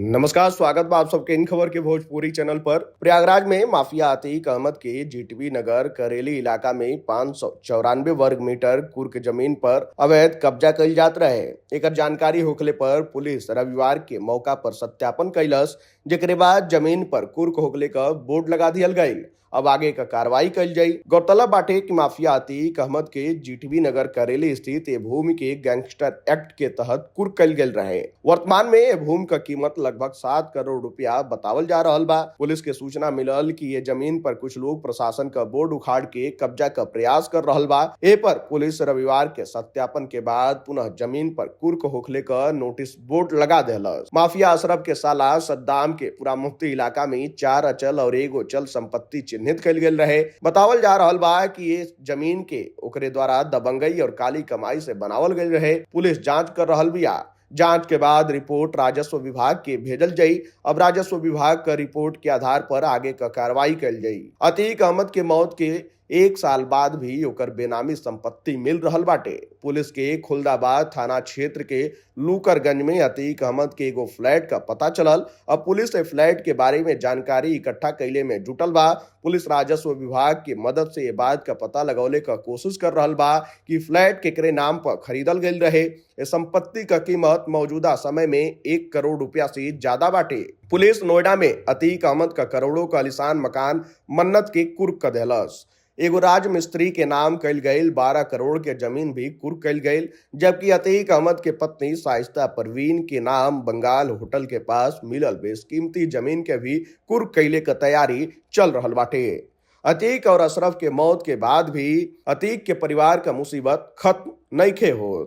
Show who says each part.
Speaker 1: नमस्कार, स्वागत बा आप सबके इन खबर के भोजपुरी चैनल पर। प्रयागराज में माफिया अतीक अहमद के जीटीबी नगर करेली इलाका में 594 वर्ग मीटर कुर्क जमीन पर अवैध कब्जा कइल जात रहे। एकर जानकारी होखले पर पुलिस रविवार के मौका पर सत्यापन कैलस, जेकरे बाद जमीन पर कुर्क होखले का बोर्ड लगा दियल गयी। अब आगे का कार्रवाई कल जाई। गौरतलब बाटे कि माफिया अतीक अहमद के जीटीबी नगर करेली स्थित ये भूमि के गैंगस्टर एक्ट के तहत कुर्क कल गए रहे। वर्तमान में ये भूमि का कीमत लगभग 7 करोड़ रुपया बतावल जा रहल बा। पुलिस के सूचना मिलल कि ये जमीन पर कुछ लोग प्रशासन का बोर्ड उखाड़ के कब्जा का प्रयास कर रहल बा। ए पर पुलिस रविवार के सत्यापन के बाद पुनः जमीन पर कुर्क होखले का नोटिस बोर्ड लगा देलस। माफिया अशरफ के साला सद्दाम के पूरा मुफ्ती इलाका में 4 अचल और एगो चल संपत्ति चिन्हित कल गेल रहे। बतावल जा रहल बा कि ये जमीन के ओकरे द्वारा दबंगई और काली कमाई से बनावल गई रहे। पुलिस जांच कर रहल बिया। जांच के बाद रिपोर्ट राजस्व विभाग के भेजल जाई। अब राजस्व विभाग का रिपोर्ट के आधार पर आगे का कार्रवाई कल जाई। अतीक अहमद के मौत के 1 साल बाद भी ओकर बेनामी संपत्ति मिल रहल बाटे। पुलिस के खुलदाबाद थाना क्षेत्र के लूकरगंज में अतीक अहमद के एगो फ्लैट का पता चलल। अब पुलिस ए फ्लैट के बारे में जानकारी इकट्ठा कैले में जुटल बा। पुलिस राजस्व विभाग की मदद से ये बात का पता लगौले का कोशिश कर रहल बा कि फ्लैट केकरे नाम पर खरीदल गई रहे। इस संपत्ति का कीमत मौजूदा समय में 1 करोड़ रुपया से ज्यादा बाटे। पुलिस नोएडा में अतीक अहमद का करोड़ों का आलीशान मकान मन्नत के कुर्क कर देलस। एगो राज मिस्त्री के नाम कल गई 12 करोड़ के जमीन भी कुर्क कल गई, जबकि अतीक अहमद के पत्नी शाइस्ता परवीन के नाम बंगाल होटल के पास मिलल बेशकीमती जमीन के भी कुर्क कैले का तैयारी चल रहल बाटे। अतीक और अशरफ के मौत के बाद भी अतीक के परिवार का मुसीबत खत्म नइखे होत।